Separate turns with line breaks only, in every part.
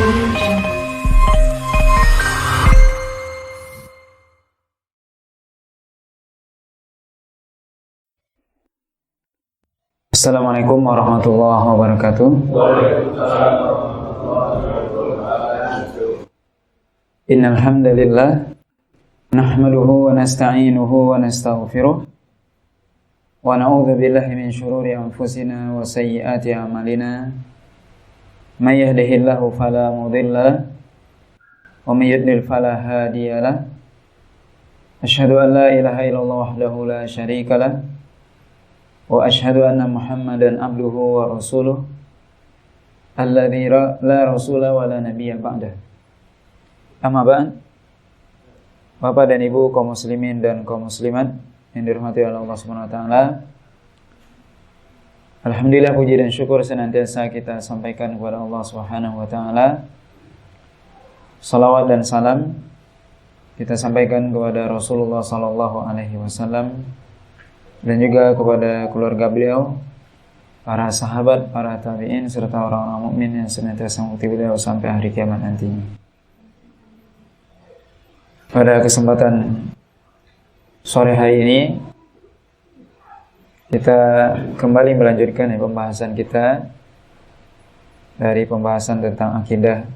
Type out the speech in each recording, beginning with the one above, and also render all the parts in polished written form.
Assalamualaikum warahmatullahi wabarakatuh. Innal hamdalillah nahmaduhu wa nasta'inuhu wa nastaghfiruh wa na'udzu billahi min shururi anfusina wa sayyiati a'malina. May yahdihillahu fala mudilla wa may yudlil fala hadiyalah. Asyhadu an la ilaha illallah wahdahu la syarikalah wa asyhadu anna Muhammadan abduhu wa rasuluh alladzi la rasula wa la nabiyya ba'dah. Amma ba'd. Bapak dan Ibu kaum muslimin dan kaum muslimat yang dirahmati oleh Allah Subhanahu wa taala. Alhamdulillah, puji dan syukur senantiasa kita sampaikan kepada Allah Subhanahu wa taala. Salawat dan salam kita sampaikan kepada Rasulullah sallallahu alaihi wasallam dan juga kepada keluarga beliau, para sahabat, para tabi'in, serta orang-orang mukmin yang senantiasa mengikuti beliau sampai hari kiamat nantinya. Pada kesempatan sore hari ini, kita kembali melanjutkan pembahasan kita dari pembahasan tentang akidah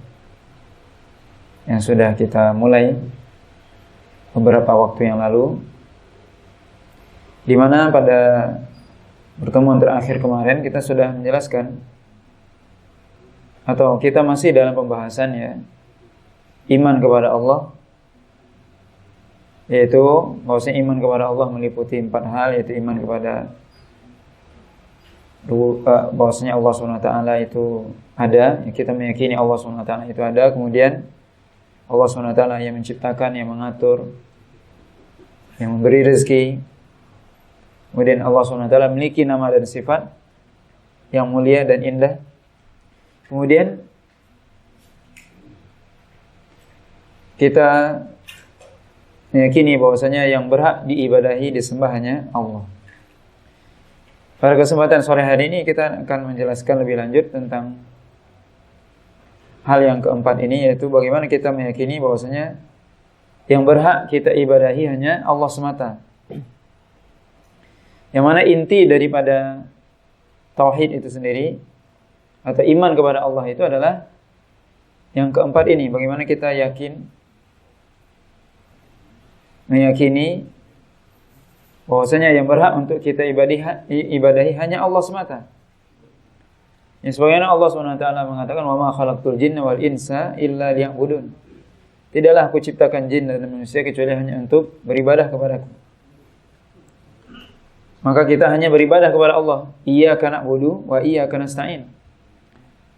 yang sudah kita mulai beberapa waktu yang lalu, di mana pada pertemuan terakhir kemarin kita sudah menjelaskan, atau kita masih dalam pembahasan ya, iman kepada Allah, yaitu bahwasanya iman kepada Allah meliputi 4 hal, yaitu iman kepada bahwasanya Allah SWT itu ada, kita meyakini Allah SWT itu ada, kemudian Allah SWT yang menciptakan, yang mengatur, yang memberi rezeki. Kemudian Allah SWT memiliki nama dan sifat yang mulia dan indah. Kemudian kita meyakini bahwasanya yang berhak diibadahi, disembah hanya Allah. Pada kesempatan sore hari ini kita akan menjelaskan lebih lanjut tentang hal yang keempat ini, yaitu bagaimana kita meyakini bahwasanya yang berhak kita ibadahi hanya Allah semata. Yang mana inti daripada tauhid itu sendiri atau iman kepada Allah itu adalah yang keempat ini. Bagaimana kita meyakini bahwasanya yang berhak untuk kita ibadahi hanya Allah semata. Yang sebagaimana Allah SWT mengatakan, "Wa ma khalaqtul jinna wal insa illa liya'budun." Tidaklah aku ciptakan jin dan manusia kecuali hanya untuk beribadah kepadaku. Maka kita hanya beribadah kepada Allah. Iyyaka na'budu wa iyyaka nasta'in.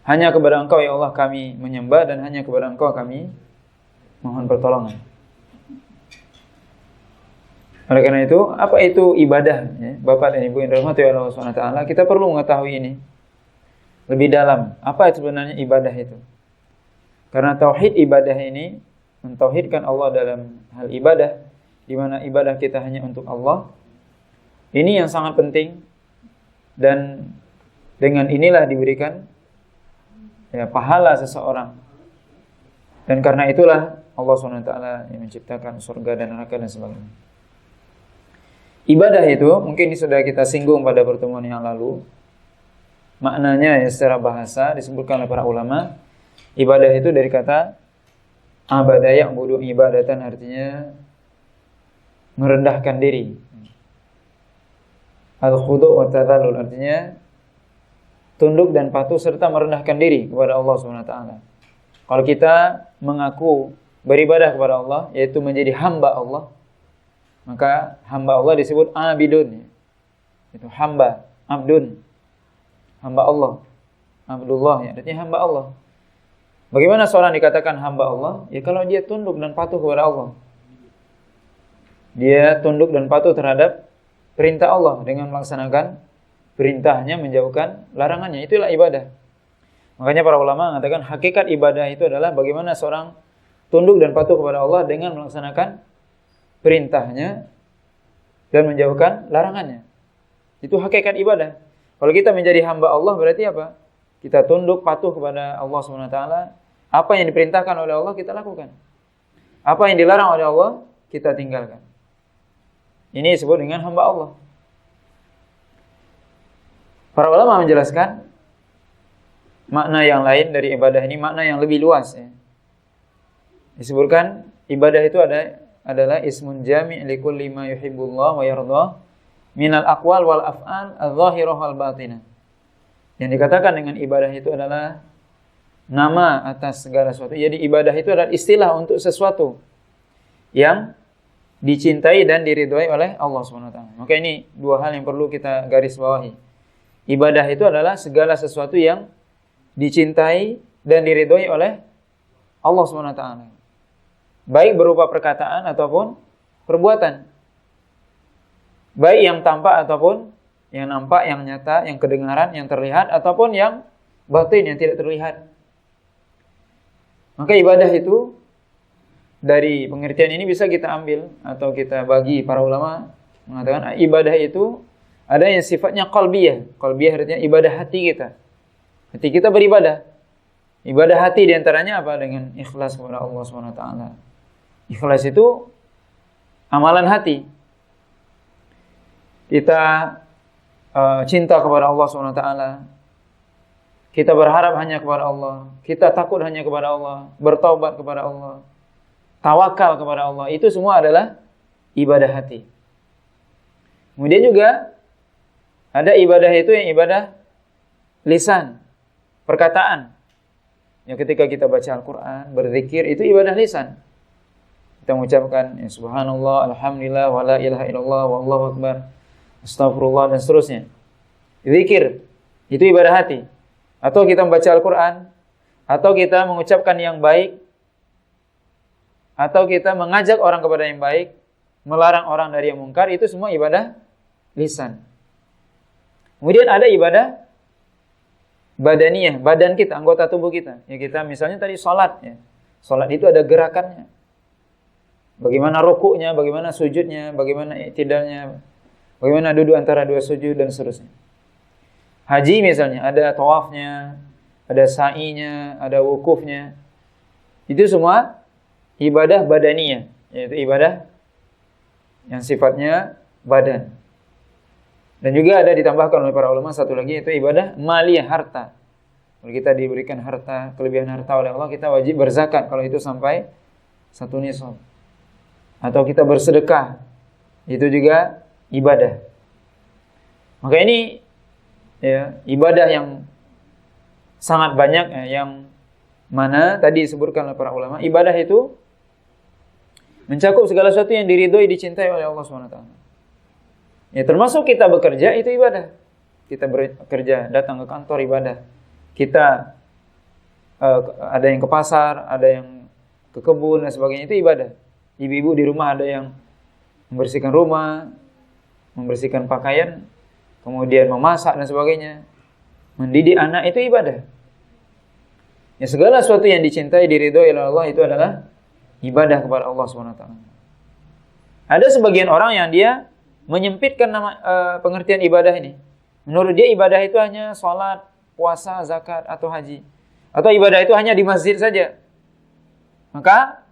Hanya kepada Engkau ya Allah kami menyembah, dan hanya kepada Engkau kami mohon pertolongan. Oleh karena itu, apa itu ibadah? Ya, Bapak dan Ibu yang dirahmati oleh Allah SWT, kita perlu mengetahui ini lebih dalam. Apa itu sebenarnya ibadah itu? Karena tauhid ibadah ini mentauhidkan Allah dalam hal ibadah, di mana ibadah kita hanya untuk Allah. Ini yang sangat penting, dan dengan inilah diberikan ya, pahala seseorang. Dan karena itulah Allah SWT yang menciptakan surga dan neraka dan sebagainya. Ibadah itu mungkin sudah kita singgung pada pertemuan yang lalu. Maknanya ya, secara bahasa disebutkan oleh para ulama, ibadah itu dari kata abada ya'budu ibadatan, artinya merendahkan diri. Al-khudu' wa tadallul, artinya tunduk dan patuh serta merendahkan diri kepada Allah SWT. Kalau kita mengaku beribadah kepada Allah, yaitu menjadi hamba Allah, maka hamba Allah disebut abidun. Itu hamba, abdun, hamba Allah, Abdullah, ya, artinya hamba Allah. Bagaimana seorang dikatakan hamba Allah? Ya kalau dia tunduk dan patuh kepada Allah. Dia tunduk dan patuh terhadap perintah Allah dengan melaksanakan perintahnya, menjauhkan larangannya. Itulah ibadah. Makanya para ulama mengatakan hakikat ibadah itu adalah bagaimana seorang tunduk dan patuh kepada Allah dengan melaksanakan perintahnya dan menjauhkan larangannya. Itu hakikat ibadah. Kalau kita menjadi hamba Allah berarti apa? Kita tunduk patuh kepada Allah SWT Apa yang diperintahkan oleh Allah kita lakukan. Apa yang dilarang oleh Allah kita tinggalkan. Ini disebut dengan hamba Allah. Para ulama menjelaskan makna yang lain dari ibadah ini, makna yang lebih luas ya. Disebutkan ibadah itu adalah ismun jami' li kulli ma yuhibbullah wa yardah minal aqwal wal af'al adh-dhahirah wal batinah. Yang dikatakan dengan ibadah itu adalah nama atas segala sesuatu. Jadi ibadah itu adalah istilah untuk sesuatu yang dicintai dan diridhoi oleh Allah Subhanahu wa taala. Maka ini dua hal yang perlu kita garis bawahi. Ibadah itu adalah segala sesuatu yang dicintai dan diridhoi oleh Allah Subhanahu wa taala. Baik berupa perkataan ataupun perbuatan. Baik yang tampak ataupun yang nampak, yang nyata, yang kedengaran, yang terlihat ataupun yang batin, yang tidak terlihat. Maka ibadah itu dari pengertian ini bisa kita ambil atau kita bagi para ulama mengatakan ibadah itu ada yang sifatnya qalbiyah. Qalbiyah artinya ibadah hati kita. Hati kita beribadah. Ibadah hati diantaranya apa? Dengan ikhlas kepada Allah SWT. Ikhlas itu amalan hati. Kita cinta kepada Allah SWT. Kita berharap hanya kepada Allah. Kita takut hanya kepada Allah. Bertaubat kepada Allah. Tawakal kepada Allah. Itu semua adalah ibadah hati. Kemudian juga ada ibadah itu yang ibadah lisan. Perkataan. Yang ketika kita baca Al-Quran, berzikir, itu ibadah lisan. Kita mengucapkan ya subhanallah, alhamdulillah, wa la ilaha illallah, wallahu akbar, astagfirullah, dan seterusnya. Zikir. Itu ibadah hati. Atau kita membaca Al-Quran, atau kita mengucapkan yang baik, atau kita mengajak orang kepada yang baik, melarang orang dari yang mungkar, itu semua ibadah lisan. Kemudian ada ibadah badaniyah, badan kita, anggota tubuh kita. Ya kita misalnya tadi sholat. Ya. Sholat itu ada gerakannya. Bagaimana rukuknya, bagaimana sujudnya, bagaimana i'tidalnya, bagaimana duduk antara dua sujud, dan seterusnya. Haji misalnya, ada tawafnya, ada sa'inya, ada wukufnya. Itu semua ibadah badaniyah, yaitu ibadah yang sifatnya badan. Dan juga ada ditambahkan oleh para ulama satu lagi, yaitu ibadah maliyah, harta. Kalau kita diberikan harta, kelebihan harta oleh Allah, kita wajib berzakat kalau itu sampai 1 nisab. Atau kita bersedekah, itu juga ibadah. Maka ini ya, ibadah yang sangat banyak ya, yang mana tadi disebutkan oleh para ulama, ibadah itu mencakup segala sesuatu yang diridhoi, dicintai oleh Allah SWT. Ya, termasuk kita bekerja, itu ibadah. Kita bekerja, datang ke kantor, ibadah. Kita ada yang ke pasar, ada yang ke kebun, dan sebagainya, itu ibadah. Ibu-ibu di rumah ada yang membersihkan rumah, membersihkan pakaian, kemudian memasak, dan sebagainya. Mendidik anak, itu ibadah. Ya, segala sesuatu yang dicintai, diridhoi oleh Allah, itu adalah ibadah kepada Allah SWT. Ada sebagian orang yang dia menyempitkan pengertian ibadah ini. Menurut dia ibadah itu hanya sholat, puasa, zakat, atau haji. Atau ibadah itu hanya di masjid saja. Maka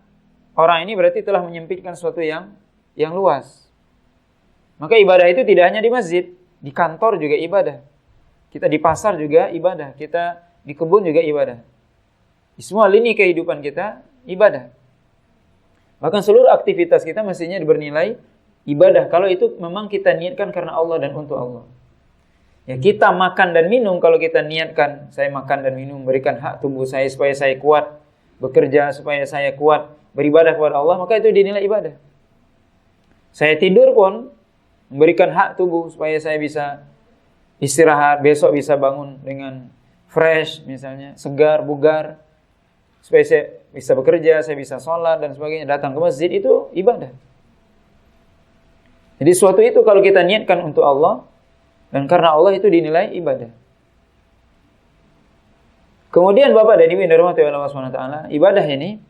orang ini berarti telah menyempitkan sesuatu yang luas. Maka ibadah itu tidak hanya di masjid, di kantor juga ibadah. Kita di pasar juga ibadah, kita di kebun juga ibadah. Di semua lini kehidupan kita ibadah. Bahkan seluruh aktivitas kita mestinya bernilai ibadah kalau itu memang kita niatkan karena Allah dan untuk Allah. Ya, kita makan dan minum kalau kita niatkan, saya makan dan minum, berikan hak tubuh saya supaya saya kuat, bekerja supaya saya kuat, beribadah kepada Allah, maka itu dinilai ibadah. Saya tidur pun memberikan hak tubuh supaya saya bisa istirahat, besok bisa bangun dengan fresh misalnya, segar, bugar, supaya saya bisa bekerja, saya bisa sholat dan sebagainya, datang ke masjid, itu ibadah. Jadi sesuatu itu kalau kita niatkan untuk Allah dan karena Allah, itu dinilai ibadah. Kemudian Bapak dan Ibu yang dirahmati oleh Allah SWT, ibadah ini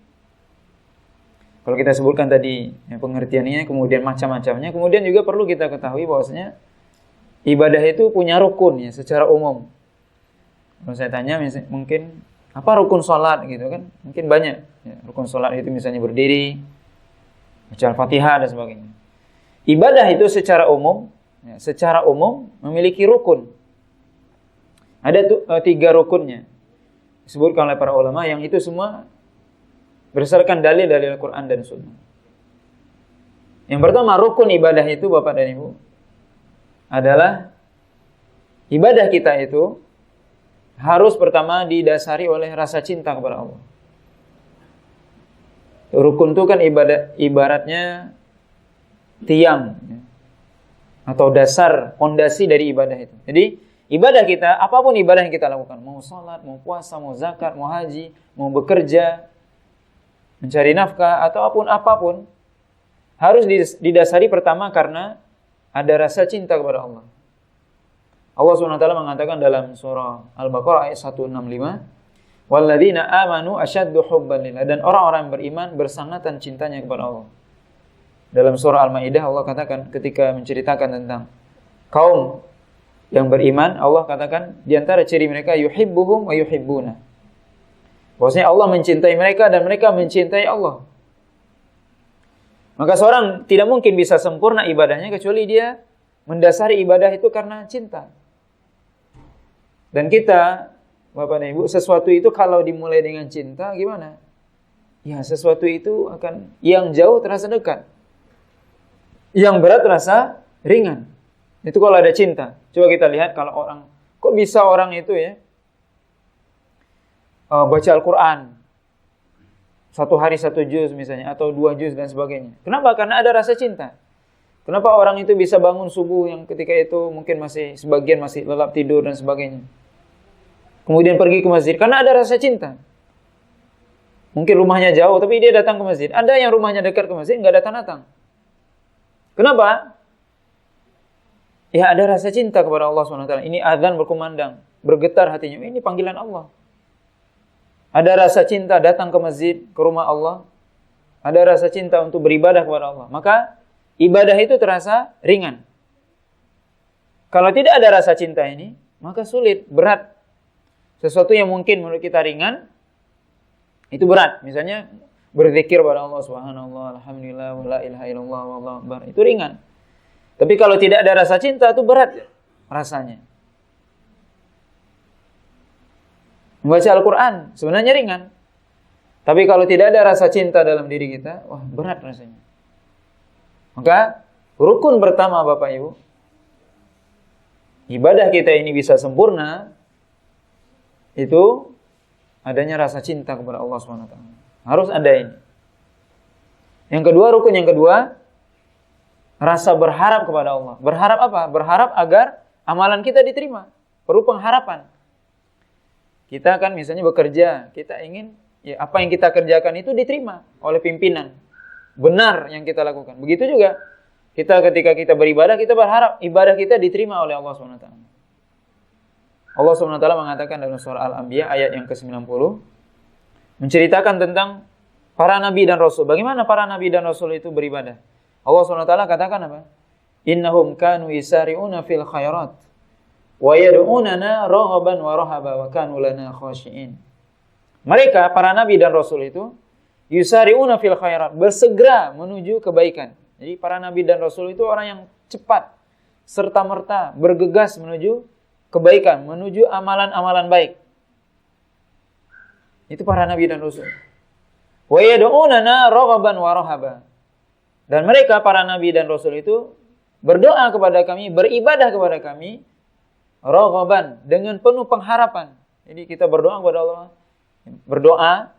kalau kita sebutkan tadi ya, pengertiannya, kemudian macam-macamnya, kemudian juga perlu kita ketahui bahwasanya ibadah itu punya rukun ya, secara umum. Kalau saya tanya mungkin Apa rukun sholat gitu kan? Mungkin banyak. Ya, rukun sholat itu misalnya berdiri, baca Al-Fatihah dan sebagainya. Ibadah itu secara umum memiliki rukun. Ada 3 rukunnya. Disebutkan oleh para ulama yang itu semua berdasarkan dalil dari Al-Quran dan Sunnah. Yang pertama rukun ibadah itu Bapak dan Ibu adalah ibadah kita itu harus pertama didasari oleh rasa cinta kepada Allah. Rukun itu kan ibaratnya tiang atau dasar, fondasi dari ibadah itu. Jadi ibadah kita, apapun ibadah yang kita lakukan, mau sholat, mau puasa, mau zakat, mau haji, mau bekerja, mencari nafkah, atau apapun, harus didasari pertama karena ada rasa cinta kepada Allah. Allah SWT mengatakan dalam surah Al-Baqarah ayat 165, "Walladzina amanu asyaddu hubban lillah." Dan orang-orang yang beriman bersangatan cintanya kepada Allah. Dalam surah Al-Maidah Allah katakan ketika menceritakan tentang kaum yang beriman, Allah katakan di antara ciri mereka yuhibbuhum wa yuhibbuna. Bahwasanya Allah mencintai mereka dan mereka mencintai Allah. Maka seorang tidak mungkin bisa sempurna ibadahnya kecuali dia mendasari ibadah itu karena cinta. Dan kita, Bapak dan Ibu, sesuatu itu kalau dimulai dengan cinta gimana? Ya, sesuatu itu akan yang jauh terasa dekat. Yang berat terasa ringan. Itu kalau ada cinta. Coba kita lihat kalau orang, kok bisa orang itu ya baca Al-Quran 1 hari 1 juz misalnya, atau 2 juz dan sebagainya. Kenapa? Karena ada rasa cinta. Kenapa orang itu bisa bangun subuh yang ketika itu mungkin sebagian masih lelap tidur dan sebagainya. Kemudian pergi ke masjid, karena ada rasa cinta. Mungkin rumahnya jauh, tapi dia datang ke masjid. Ada yang rumahnya dekat ke masjid, nggak datang-datang. Kenapa? Ya ada rasa cinta kepada Allah SWT. Ini azan berkumandang, bergetar hatinya. Ini panggilan Allah. Ada rasa cinta datang ke masjid, ke rumah Allah. Ada rasa cinta untuk beribadah kepada Allah. Maka ibadah itu terasa ringan. Kalau tidak ada rasa cinta ini, maka sulit, berat. Sesuatu yang mungkin menurut kita ringan, itu berat. Misalnya berzikir kepada Allah Subhanallah, alhamdulillah, wala ilaha illallah, wallahu akbar. Itu ringan. Tapi kalau tidak ada rasa cinta, itu berat rasanya. Membaca Al-Quran sebenarnya ringan. Tapi kalau tidak ada rasa cinta dalam diri kita, wah berat rasanya. Maka rukun pertama Bapak Ibu, ibadah kita ini bisa sempurna, itu adanya rasa cinta kepada Allah SWT. Harus ada ini. Yang kedua, rukun yang kedua, rasa berharap kepada Allah. Berharap apa? Berharap agar amalan kita diterima. Perlu pengharapan. Kita kan misalnya bekerja, kita ingin ya apa yang kita kerjakan itu diterima oleh pimpinan. Benar yang kita lakukan. Begitu juga kita ketika kita beribadah, kita berharap ibadah kita diterima oleh Allah SWT. Allah SWT mengatakan dalam surah Al-Anbiya ayat yang ke-90, menceritakan tentang para nabi dan rasul. Bagaimana para nabi dan rasul itu beribadah? Allah SWT katakan apa? Innahum kanu yisari'una fil khairat wa yad'unana raghaban wa rahaba wa kanu lana khashi'in. Mereka para nabi dan rasul itu yusari'una fil khairat, bersegera menuju kebaikan. Jadi para nabi dan rasul itu orang yang cepat, serta-merta bergegas menuju kebaikan, menuju amalan-amalan baik. Itu para nabi dan rasul. Wa yad'unana raghaban wa rahaba. Dan mereka para nabi dan rasul itu berdoa kepada kami, beribadah kepada kami raghaban, dengan penuh pengharapan. Jadi kita berdoa kepada Allah. Berdoa,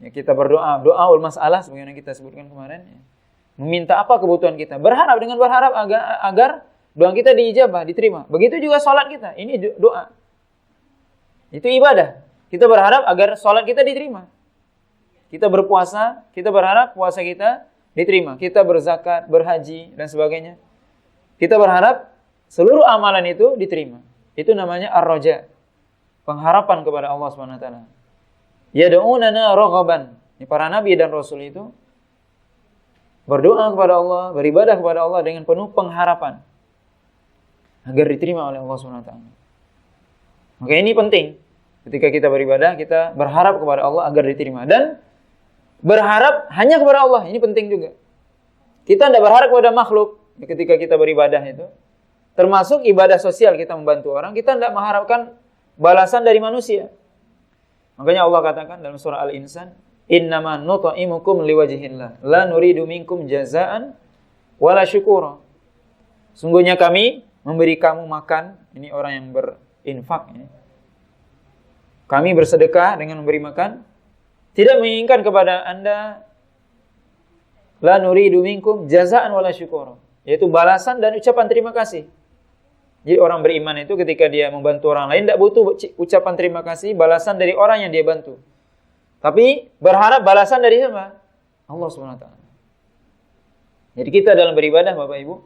ya kita berdoa, doaul masalah sebagaimana kita sebutkan kemarin, ya. Meminta apa kebutuhan kita, berharap dengan berharap agar doa kita diijabah, diterima. Begitu juga salat kita, ini doa. Itu ibadah. Kita berharap agar salat kita diterima. Kita berpuasa, kita berharap puasa kita diterima. Kita berzakat, berhaji dan sebagainya. Kita berharap seluruh amalan itu diterima. Itu namanya ar-raja, pengharapan kepada Allah SWT. Yad'unana raghaban. Para nabi dan rasul itu berdoa kepada Allah, beribadah kepada Allah dengan penuh pengharapan agar diterima oleh Allah SWT. Maka ini penting. Ketika kita beribadah, kita berharap kepada Allah agar diterima. Dan berharap hanya kepada Allah. Ini penting juga. Kita tidak berharap kepada makhluk ketika kita beribadah itu. Termasuk ibadah sosial, kita membantu orang. Kita tidak mengharapkan balasan dari manusia. Makanya Allah katakan dalam surah Al-Insan, innama nut'imukum liwajhillah, la nuridu minkum jazaan wala syukura. Sungguhnya kami memberi kamu makan, ini orang yang berinfak ini. Kami bersedekah dengan memberi makan, tidak menginginkan kepada Anda la nuridu minkum jazaan wala syukura, yaitu balasan dan ucapan terima kasih. Jadi orang beriman itu ketika dia membantu orang lain tidak butuh ucapan terima kasih, balasan dari orang yang dia bantu. Tapi berharap balasan dari siapa? Allah SWT. Jadi kita dalam beribadah Bapak Ibu,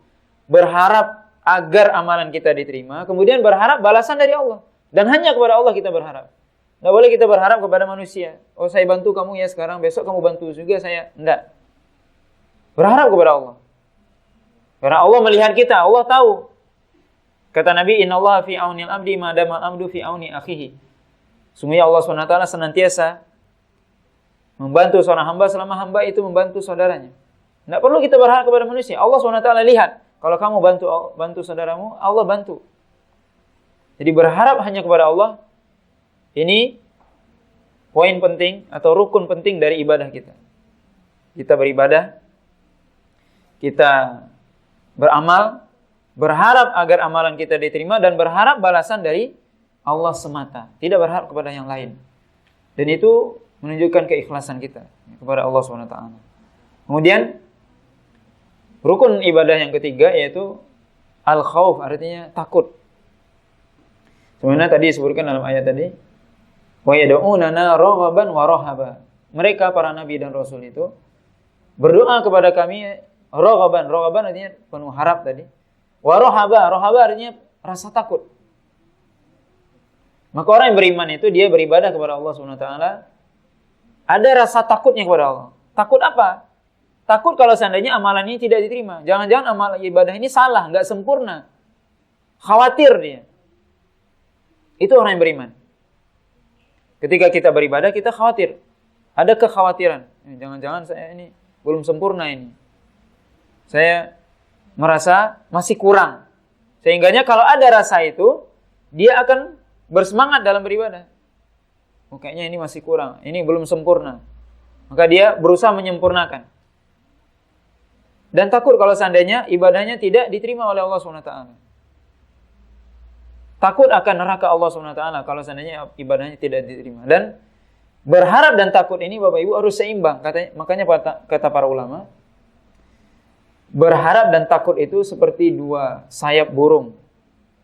berharap agar amalan kita diterima, kemudian berharap balasan dari Allah. Dan hanya kepada Allah kita berharap. Tidak boleh kita berharap kepada manusia. Oh, saya bantu kamu ya sekarang, besok kamu bantu juga saya. Tidak. Berharap kepada Allah. Karena Allah melihat kita, Allah tahu. Kata Nabi, innallaha fi aunil abdi ma damal abdu fi auni akhihi. Sungguhnya Allah SWT senantiasa membantu seorang hamba selama hamba itu membantu saudaranya. Tidak perlu kita berharap kepada manusia. Allah SWT lihat. Kalau kamu bantu saudaramu, Allah bantu. Jadi berharap hanya kepada Allah. Ini poin penting atau rukun penting dari ibadah kita. Kita beribadah, kita beramal, berharap agar amalan kita diterima dan berharap balasan dari Allah semata. Tidak berharap kepada yang lain. Dan itu menunjukkan keikhlasan kita kepada Allah SWT. Kemudian rukun ibadah yang ketiga yaitu al-khauf, artinya takut. Sebenarnya tadi disebutkan dalam ayat tadi, wa yad'unana raghaban wa rahaba. Mereka para nabi dan rasul itu berdoa kepada kami raghaban. Raghaban artinya penuh harap tadi. Wa rahaba, rahaba artinya rasa takut. Maka orang yang beriman itu dia beribadah kepada Allah SWT, ada rasa takutnya kepada Allah. Takut apa? Takut kalau seandainya amalan ini tidak diterima. Jangan-jangan amal ibadah ini salah, nggak sempurna. Khawatir dia. Itu orang yang beriman. Ketika kita beribadah, kita khawatir. Ada kekhawatiran. Jangan-jangan saya ini belum sempurna ini. Saya merasa masih kurang. Sehingganya kalau ada rasa itu, dia akan bersemangat dalam beribadah. Oh, kayaknya ini masih kurang. Ini belum sempurna. Maka dia berusaha menyempurnakan. Dan takut kalau seandainya ibadahnya tidak diterima oleh Allah SWT. Takut akan neraka Allah SWT kalau seandainya ibadahnya tidak diterima. Dan berharap dan takut ini Bapak Ibu harus seimbang. Makanya kata para ulama, berharap dan takut itu seperti dua sayap burung.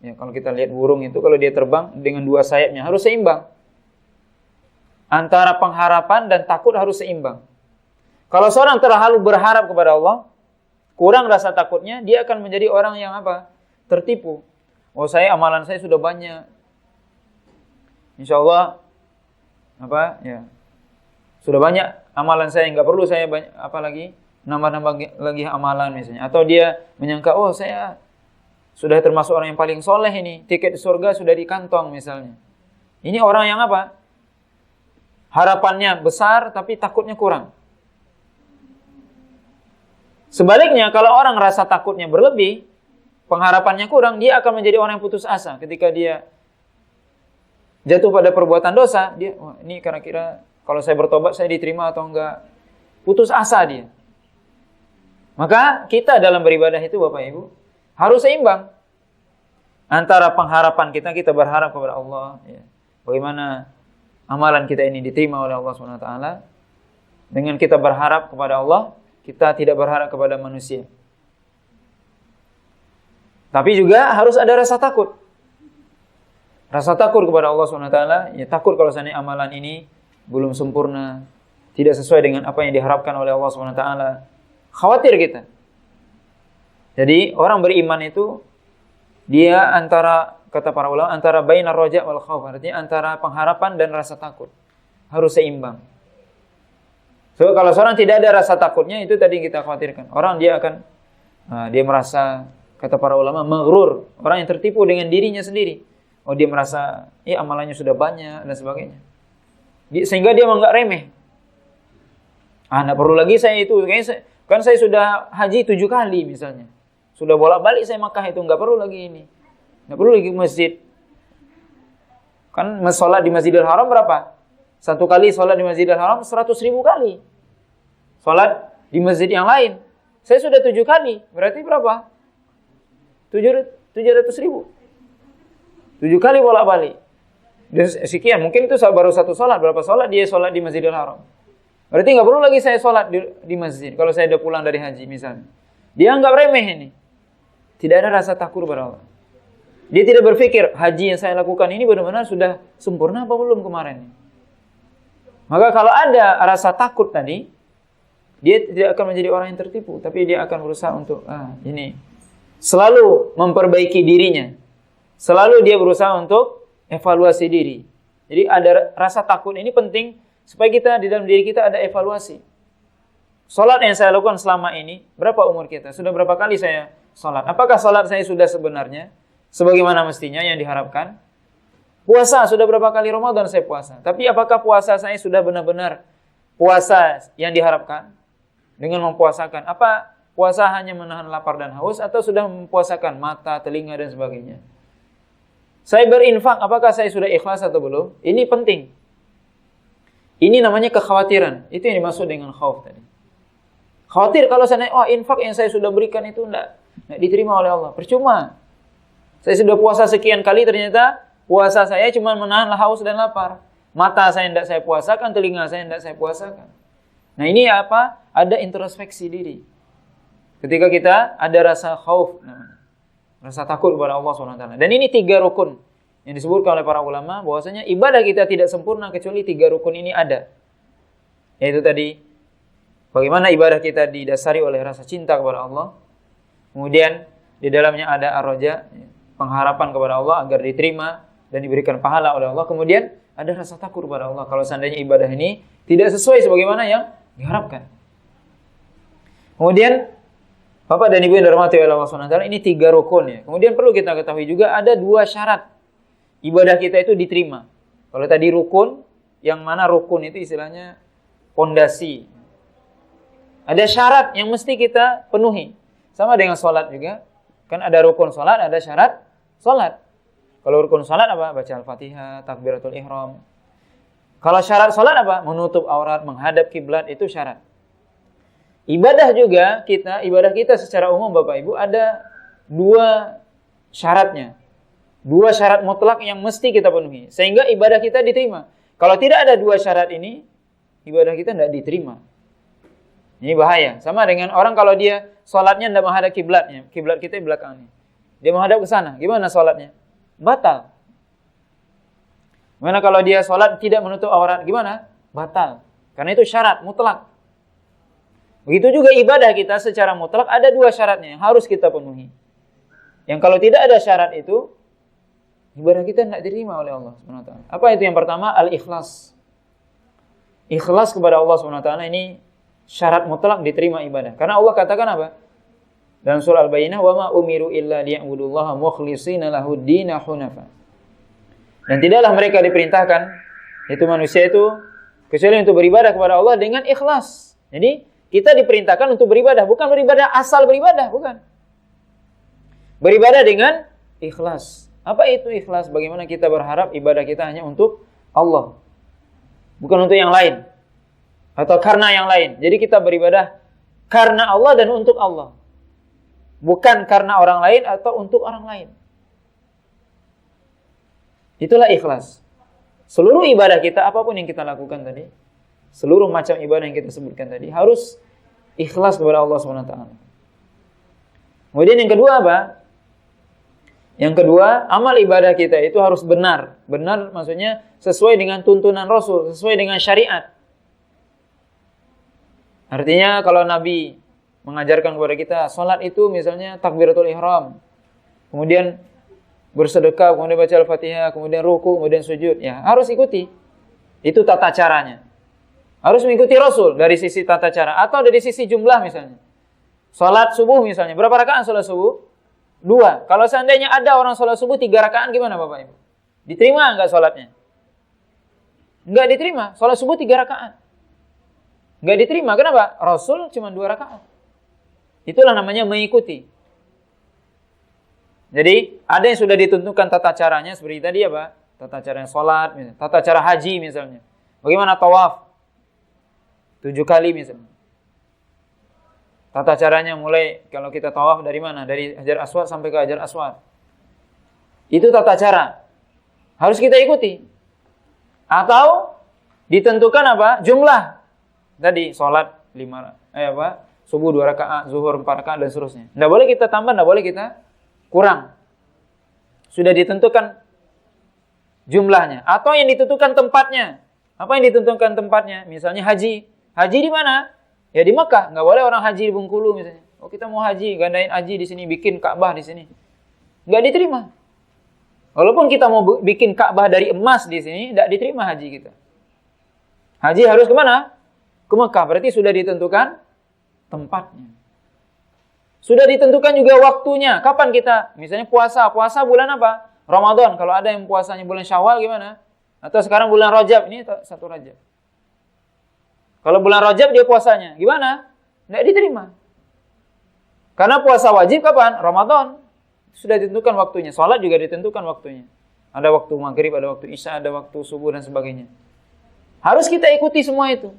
Ya, kalau kita lihat burung itu, kalau dia terbang dengan dua sayapnya harus seimbang. Antara pengharapan dan takut harus seimbang. Kalau seorang terlalu berharap kepada Allah, kurang rasa takutnya, dia akan menjadi orang yang apa? Tertipu. Oh, amalan saya sudah banyak. Insya Allah, sudah banyak amalan saya, nggak perlu saya banyak, nambah-nambah lagi amalan misalnya. Atau dia menyangka, oh saya sudah termasuk orang yang paling soleh ini, tiket surga sudah di kantong misalnya. Ini orang yang apa? Harapannya besar tapi takutnya kurang. Sebaliknya kalau orang rasa takutnya berlebih, pengharapannya kurang, dia akan menjadi orang yang putus asa. Ketika dia jatuh pada perbuatan dosa, dia, ini kira-kira kalau saya bertobat saya diterima atau enggak. Putus asa dia. Maka kita dalam beribadah itu Bapak Ibu harus seimbang. Antara pengharapan kita berharap kepada Allah. Ya. Bagaimana amalan kita ini diterima oleh Allah SWT. Dengan kita berharap kepada Allah, kita tidak berharap kepada manusia. Tapi juga harus ada rasa takut. Rasa takut kepada Allah SWT, ya takut kalau seandainya amalan ini belum sempurna, tidak sesuai dengan apa yang diharapkan oleh Allah SWT. Khawatir kita. Jadi orang beriman itu, dia antara, kata para ulama, antara bainar roja wal khauf, artinya antara pengharapan dan rasa takut. Harus seimbang. So, kalau seorang tidak ada rasa takutnya, itu tadi kita khawatirkan. Orang dia akan, dia merasa, kata para ulama, maghrur. Orang yang tertipu dengan dirinya sendiri.
Oh, dia merasa amalannya sudah banyak dan sebagainya. Sehingga dia menganggap remeh. Enggak perlu lagi saya itu. Kan saya sudah haji 7 kali misalnya. Sudah bolak-balik saya Makkah itu, enggak perlu lagi ini. Enggak perlu lagi masjid. Kan sholat di Masjidil Haram berapa? Satu kali sholat di Masjidil Haram 100.000 kali. Sholat di masjid yang lain. Saya sudah 7 kali. Berarti berapa? 700.000. 7 kali bolak-balik. Dan sekian, mungkin itu baru satu sholat. Berapa sholat dia sholat di Masjidil Haram? Berarti nggak perlu lagi saya sholat di masjid. Kalau saya udah pulang dari haji misalnya. Dia anggap remeh ini. Tidak ada rasa takut kepada Allah. Dia tidak berpikir, haji yang saya lakukan ini benar-benar sudah sempurna apa belum kemarin. Maka kalau ada rasa takut tadi, dia tidak akan menjadi orang yang tertipu. Tapi dia akan berusaha untuk, ini. Selalu memperbaiki dirinya. Selalu dia berusaha untuk evaluasi diri. Jadi ada rasa takut ini penting supaya kita di dalam diri kita ada evaluasi. Salat yang saya lakukan selama ini, berapa umur kita? Sudah berapa kali saya salat? Apakah salat saya sudah sebenarnya sebagaimana mestinya yang diharapkan? Puasa, sudah berapa kali Ramadan saya puasa? Tapi apakah puasa saya sudah benar-benar puasa yang diharapkan? Dengan mempuasakan, apa puasa hanya menahan lapar dan haus atau sudah mempuasakan mata, telinga dan sebagainya? Saya berinfak, apakah saya sudah ikhlas atau belum? Ini penting. Ini namanya kekhawatiran. Itu yang dimaksud dengan khauf tadi. Khawatir kalau saya infak yang saya sudah berikan itu enggak diterima oleh Allah. Percuma. Saya sudah puasa sekian kali, ternyata puasa saya cuma menahan haus dan lapar. Mata saya tidak saya puasakan, telinga saya tidak saya puasakan. Nah ini apa? Ada introspeksi diri. Ketika kita ada rasa khauf, rasa takut kepada Allah SWT. Dan ini 3 rukun yang disebutkan oleh para ulama, bahwasanya ibadah kita tidak sempurna kecuali 3 rukun ini ada. Yaitu tadi, bagaimana ibadah kita didasari oleh rasa cinta kepada Allah. Kemudian di dalamnya ada ar-raja, pengharapan kepada Allah agar diterima dan diberikan pahala oleh Allah. Kemudian ada rasa takut kepada Allah kalau seandainya ibadah ini tidak sesuai sebagaimana yang diharapkan. Kemudian Bapak dan Ibu yang dirahmati oleh Allah SWT, ini 3 rukun ya. Kemudian perlu kita ketahui juga ada 2 syarat ibadah kita itu diterima. Kalau tadi rukun, yang mana rukun itu istilahnya pondasi. Ada syarat yang mesti kita penuhi. Sama dengan sholat juga. Kan ada rukun sholat, ada syarat sholat. Kalau rukun sholat apa? Baca Al-Fatihah, takbiratul ihram. Kalau syarat sholat apa? Menutup aurat, menghadap kiblat, itu syarat. Ibadah juga ibadah kita secara umum Bapak Ibu ada 2 syaratnya. 2 syarat mutlak yang mesti kita penuhi. Sehingga ibadah kita diterima. Kalau tidak ada 2 syarat ini, ibadah kita tidak diterima. Ini bahaya. Sama dengan orang kalau dia sholatnya tidak menghadap kiblatnya. Kiblat kita di belakang ini. Dia menghadap ke sana. Gimana sholatnya? Batal. Gimana kalau dia sholat tidak menutup aurat? Gimana? Batal. Karena itu syarat mutlak. Begitu juga ibadah kita secara mutlak ada 2 syaratnya yang harus kita penuhi. Yang kalau tidak ada syarat itu, ibadah kita tidak diterima oleh Allah SWT. Apa itu yang pertama? Al-ikhlas. Ikhlas kepada Allah SWT ini syarat mutlak diterima ibadah. Karena Allah katakan apa? Dalam surah Al-Bayyinah, "Wa ma umiru illa liya'budullaha mukhlishina lahud-dina hunafa." Dan tidaklah mereka diperintahkan, yaitu manusia itu, kecuali untuk beribadah kepada Allah dengan ikhlas. Jadi kita diperintahkan untuk beribadah, bukan beribadah asal beribadah, bukan. Beribadah dengan ikhlas. Apa itu ikhlas? Bagaimana kita berharap ibadah kita hanya untuk Allah, bukan untuk yang lain atau karena yang lain. Jadi kita beribadah karena Allah dan untuk Allah, bukan karena orang lain atau untuk orang lain. Itulah ikhlas. Seluruh ibadah kita, apapun yang kita lakukan tadi, seluruh macam ibadah yang kita sebutkan tadi harus ikhlas kepada Allah SWT. Kemudian yang kedua apa? Yang kedua, amal ibadah kita itu harus benar. Benar maksudnya sesuai dengan tuntunan Rasul, sesuai dengan syariat. Artinya kalau Nabi mengajarkan kepada kita, salat itu misalnya takbiratul ihram, kemudian bersedekah, kemudian baca Al-Fatihah, kemudian ruku, kemudian sujud, ya harus ikuti. Itu tata caranya. Harus mengikuti Rasul dari sisi tata cara atau dari sisi jumlah misalnya. Salat subuh misalnya, berapa rakaat salat subuh? 2. Kalau seandainya ada orang salat subuh 3 rakaat gimana Bapak Ibu? Diterima enggak sholatnya? Enggak diterima. Sholat subuh 3 rakaat. Enggak diterima. Kenapa? Rasul cuma 2 rakaat. Itulah namanya mengikuti. Jadi, ada yang sudah ditentukan tata caranya seperti tadi apa? Tata cara sholat, misalnya. Tata cara haji misalnya. Bagaimana tawaf? 7 kali misalnya. Tata caranya mulai kalau kita tawaf dari mana? Dari Hajar Aswad sampai ke Hajar Aswad. Itu tata cara. Harus kita ikuti. Atau ditentukan apa? Jumlah. Tadi sholat 5 subuh 2 rakaat, zuhur 4 rakaat dan seterusnya. Enggak boleh kita tambah, enggak boleh kita kurang. Sudah ditentukan jumlahnya atau yang ditentukan tempatnya. Apa yang ditentukan tempatnya? Misalnya haji. Haji di mana? Ya di Mekah. Enggak boleh orang haji di Bengkulu misalnya. Oh, kita mau haji, gandain haji di sini, bikin Ka'bah di sini. Enggak diterima. Walaupun kita mau bikin Ka'bah dari emas di sini, enggak diterima haji kita. Haji harus kemana? Ke Mekah. Berarti sudah ditentukan tempatnya. Sudah ditentukan juga waktunya. Kapan kita? Misalnya puasa. Puasa bulan apa? Ramadan. Kalau ada yang puasanya bulan Syawal gimana? Atau sekarang bulan Rajab. Ini 1 Rajab. Kalau bulan Rajab dia puasanya. Gimana? Tidak diterima. Karena puasa wajib kapan? Ramadan. Sudah ditentukan waktunya. Salat juga ditentukan waktunya. Ada waktu maghrib, ada waktu isya, ada waktu subuh dan sebagainya. Harus kita ikuti semua itu.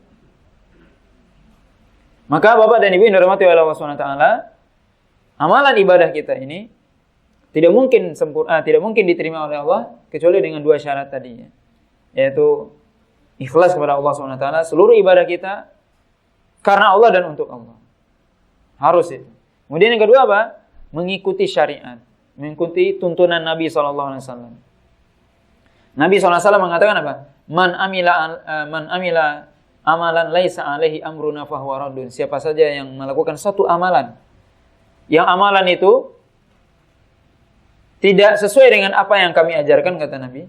Maka Bapak dan Ibu yang dirahmati oleh Allah SWT, amalan ibadah kita ini tidak mungkin sempurna, tidak mungkin diterima oleh Allah kecuali dengan 2 syarat tadinya. Yaitu ikhlas kepada Allah SWT, seluruh ibadah kita karena Allah dan untuk Allah. Harus itu. Kemudian yang kedua apa? Mengikuti syariat, mengikuti tuntunan Nabi SAW. Nabi SAW mengatakan apa? Man amila amalan laisa alaihi amruna fahuwa raddun. Siapa saja yang melakukan satu amalan, yang amalan itu tidak sesuai dengan apa yang kami ajarkan, kata Nabi,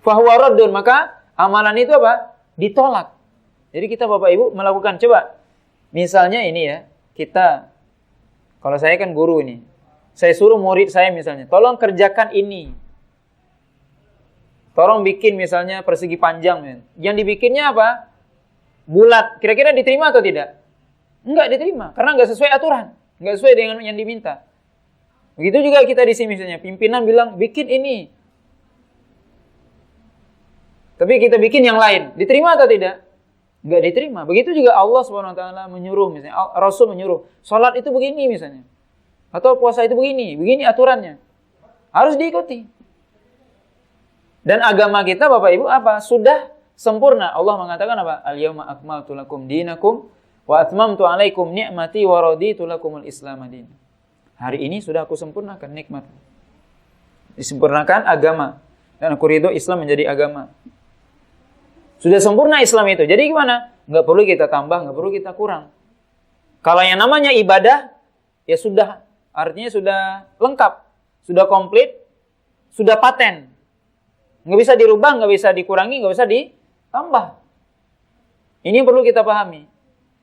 fahuwa raddun, maka amalan itu apa? Ditolak. Jadi kita Bapak Ibu melakukan, coba misalnya ini ya, kita, kalau saya kan guru ini, saya suruh murid saya misalnya, tolong kerjakan ini, tolong bikin misalnya persegi panjang, yang dibikinnya apa? Bulat. Kira-kira diterima atau tidak? Enggak diterima, karena enggak sesuai aturan, enggak sesuai dengan yang diminta. Begitu juga kita di sini misalnya, pimpinan bilang bikin ini, tapi kita bikin yang lain, diterima atau tidak? Enggak diterima. Begitu juga Allah SWT menyuruh, misalnya Rasul menyuruh, sholat itu begini misalnya, atau puasa itu begini, begini aturannya, harus diikuti. Dan agama kita Bapak Ibu apa? Sudah sempurna. Allah mengatakan apa? Al-yawma akmaltu lakum dinakum wa atmamtu alaikum ni'mati wa raditu lakumul Islam madin. Hari ini sudah aku sempurnakan nikmat. Disempurnakan agama dan aku ridho Islam menjadi agama. Sudah sempurna Islam itu. Jadi gimana? Enggak perlu kita tambah, enggak perlu kita kurang. Kalau yang namanya ibadah ya sudah, artinya sudah lengkap, sudah komplit, sudah paten. Enggak bisa dirubah, enggak bisa dikurangi, enggak bisa ditambah. Ini yang perlu kita pahami.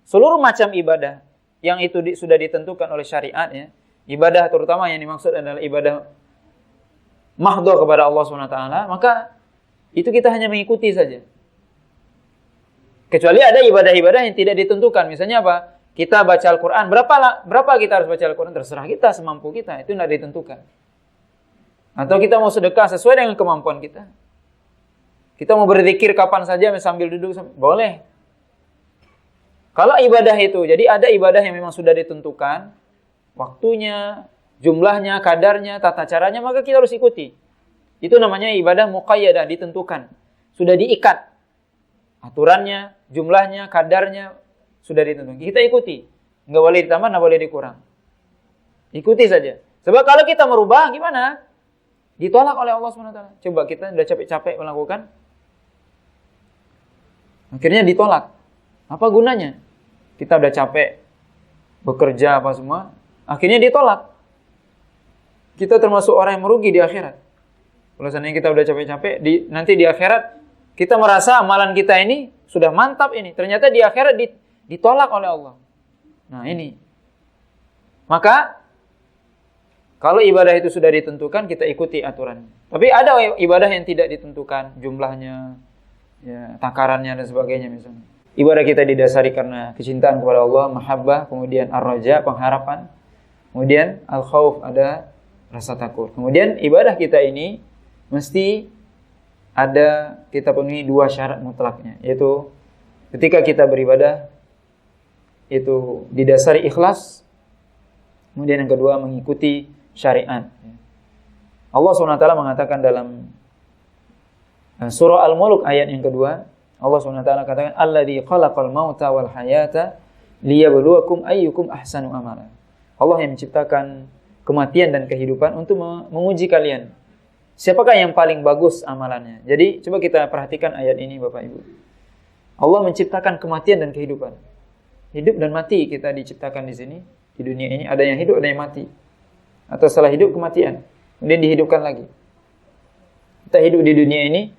Seluruh macam ibadah yang itu sudah ditentukan oleh syariat ya. Ibadah terutama yang dimaksud adalah ibadah mahdhah kepada Allah SWT, maka itu kita hanya mengikuti saja. Kecuali ada ibadah-ibadah yang tidak ditentukan. Misalnya apa? Kita baca Al-Quran. Berapa kita harus baca Al-Quran? Terserah kita, semampu kita. Itu tidak ditentukan. Atau kita mau sedekah sesuai dengan kemampuan kita. Kita mau berzikir kapan saja sambil duduk, boleh. Kalau ibadah itu, jadi ada ibadah yang memang sudah ditentukan, waktunya, jumlahnya, kadarnya, tata caranya, maka kita harus ikuti. Itu namanya ibadah muqayyadah, ditentukan. Sudah diikat. Aturannya, jumlahnya, kadarnya, sudah ditentukan. Kita ikuti. Nggak boleh ditambah, nggak boleh dikurang. Ikuti saja. Sebab kalau kita merubah, gimana? Ditolak oleh Allah SWT. Coba kita udah capek-capek melakukan, akhirnya ditolak. Apa gunanya? Kita udah capek bekerja apa semua, akhirnya ditolak. Kita termasuk orang yang merugi di akhirat. Kalau seandainya kita udah capek-capek, nanti di akhirat kita merasa amalan kita ini sudah mantap ini. Ternyata di akhirat ditolak oleh Allah. Nah ini. Maka Kalau ibadah itu sudah ditentukan, kita ikuti aturannya. Tapi ada ibadah yang tidak ditentukan jumlahnya, ya, takarannya dan sebagainya misalnya. Ibadah kita didasari karena kecintaan kepada Allah, mahabbah, kemudian ar-raja, pengharapan, kemudian al-khauf, ada rasa takut. Kemudian ibadah kita ini mesti ada, kita penuhi 2 syarat mutlaknya, yaitu ketika kita beribadah itu didasari ikhlas, kemudian yang kedua mengikuti syariat. Allah SWT mengatakan dalam surah Al-Mulk ayat yang kedua, Allah SWT katakan, Alladzi khalaqal mauta wal hayata liyabluwakum ayyukum ahsanu amala. Allah yang menciptakan kematian dan kehidupan untuk menguji kalian. Siapakah yang paling bagus amalannya? Jadi coba kita perhatikan ayat ini Bapak Ibu. Allah menciptakan kematian dan kehidupan. Hidup dan mati kita diciptakan di sini. Di dunia ini ada yang hidup, ada yang mati. Atau setelah hidup kematian, kemudian dihidupkan lagi. Kita hidup di dunia ini,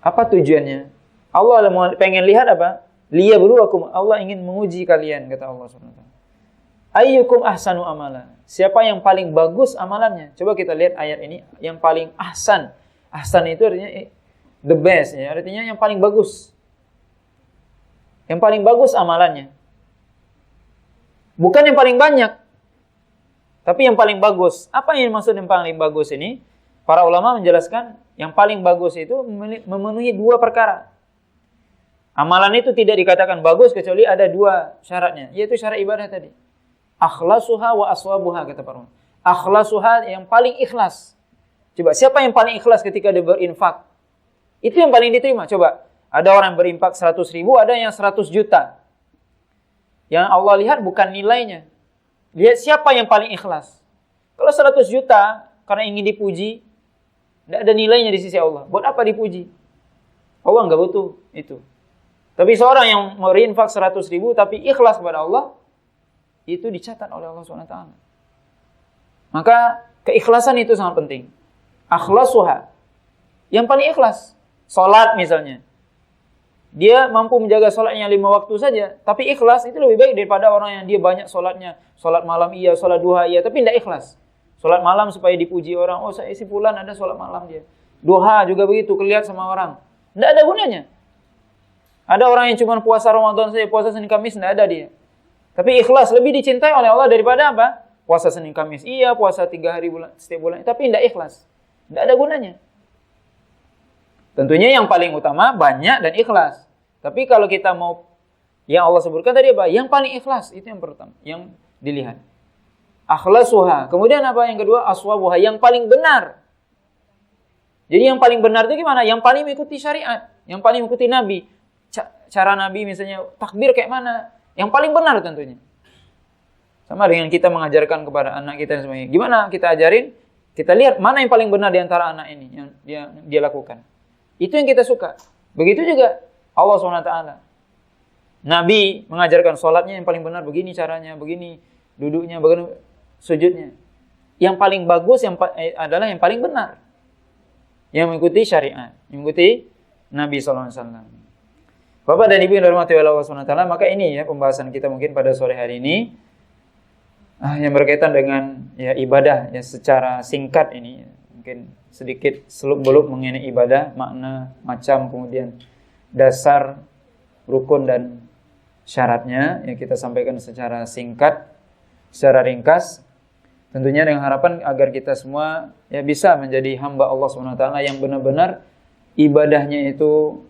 apa tujuannya? Allah pengen lihat apa? Liyabluwakum, Allah ingin menguji kalian, kata Allah SWT. Ayyukum ahsanu amala. Siapa yang paling bagus amalannya? Coba kita lihat ayat ini, yang paling ahsan. Ahsan itu artinya the best, ya. Artinya yang paling bagus. Yang paling bagus amalannya. Bukan yang paling banyak, tapi yang paling bagus. Apa yang maksud yang paling bagus ini? Para ulama menjelaskan yang paling bagus itu memenuhi 2 perkara. Amalan itu tidak dikatakan bagus kecuali ada 2 syaratnya, yaitu syarat ibadah tadi. Akhlasuha wa aswabuha, kata para ulama. Akhlasuha, yang paling ikhlas. Coba, siapa yang paling ikhlas ketika dia berinfak? Itu yang paling diterima. Coba, ada orang berinfak 100 ribu, ada yang 100 juta. Yang Allah lihat bukan nilainya. Lihat siapa yang paling ikhlas. Kalau 100 juta karena ingin dipuji, tidak ada nilainya di sisi Allah. Buat apa dipuji? Allah nggak butuh itu. Tapi seorang yang berinfak 100 ribu tapi ikhlas kepada Allah, itu dicatat oleh Allah SWT. Maka keikhlasan itu sangat penting. Akhlasuha, yang paling ikhlas. Salat misalnya, dia mampu menjaga salatnya 5 waktu saja, tapi ikhlas, itu lebih baik daripada orang yang dia banyak salatnya. Salat malam iya, salat duha iya, tapi tidak ikhlas. Salat malam supaya dipuji orang, oh saya si fulan ada salat malam dia. Duha juga begitu, kelihatan sama orang. Tidak ada gunanya. Ada orang yang cuma puasa Ramadan saja, puasa Senin Kamis, tidak ada dia. Tapi ikhlas, lebih dicintai oleh Allah daripada apa? Puasa Senin Kamis iya, puasa 3 hari setiap bulan, tapi tidak ikhlas. Tidak ada gunanya. Tentunya yang paling utama banyak dan ikhlas. Tapi kalau kita mau yang Allah sebutkan tadi apa? Yang paling ikhlas, itu yang pertama, yang dilihat. Akhlasuha. Kemudian apa yang kedua? Aswabuha, yang paling benar. Jadi yang paling benar itu gimana? Yang paling mengikuti syariat, yang paling mengikuti Nabi. Cara Nabi misalnya takbir kayak mana? Yang paling benar tentunya. Sama dengan kita mengajarkan kepada anak kita dan sebagainya. Gimana kita ajarin? Kita lihat mana yang paling benar di antara anak ini yang dia lakukan. Itu yang kita suka. Begitu juga Allah SWT. Nabi mengajarkan sholatnya yang paling benar, begini caranya, begini duduknya, begini sujudnya. Yang paling bagus adalah yang paling benar. Yang mengikuti syariat, yang mengikuti Nabi SAW. Bapak dan Ibu yang dirahmati oleh Allah SWT, maka ini ya pembahasan kita mungkin pada sore hari ini. Yang berkaitan dengan ya ibadah ya secara singkat ini. Mungkin sedikit seluk-beluk mengenai ibadah, makna, macam, kemudian dasar, rukun dan syaratnya yang kita sampaikan secara singkat, secara ringkas. Tentunya dengan harapan agar kita semua ya bisa menjadi hamba Allah SWT yang benar-benar ibadahnya itu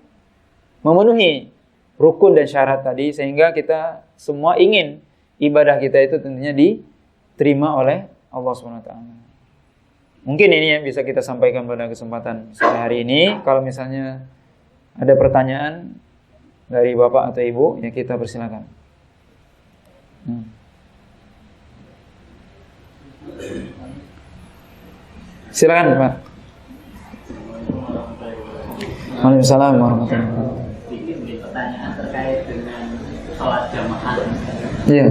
memenuhi rukun dan syarat tadi, sehingga kita semua ingin ibadah kita itu tentunya diterima oleh Allah SWT. Mungkin ini yang bisa kita sampaikan pada kesempatan sore hari ini. Kalau misalnya ada pertanyaan dari Bapak atau Ibu, ya kita persilakan. Silakan Pak. Waalaikumsalam warahmatullahi wabarakatuh.
Sedikit pertanyaan terkait dengan sholat jamaah.
Iya.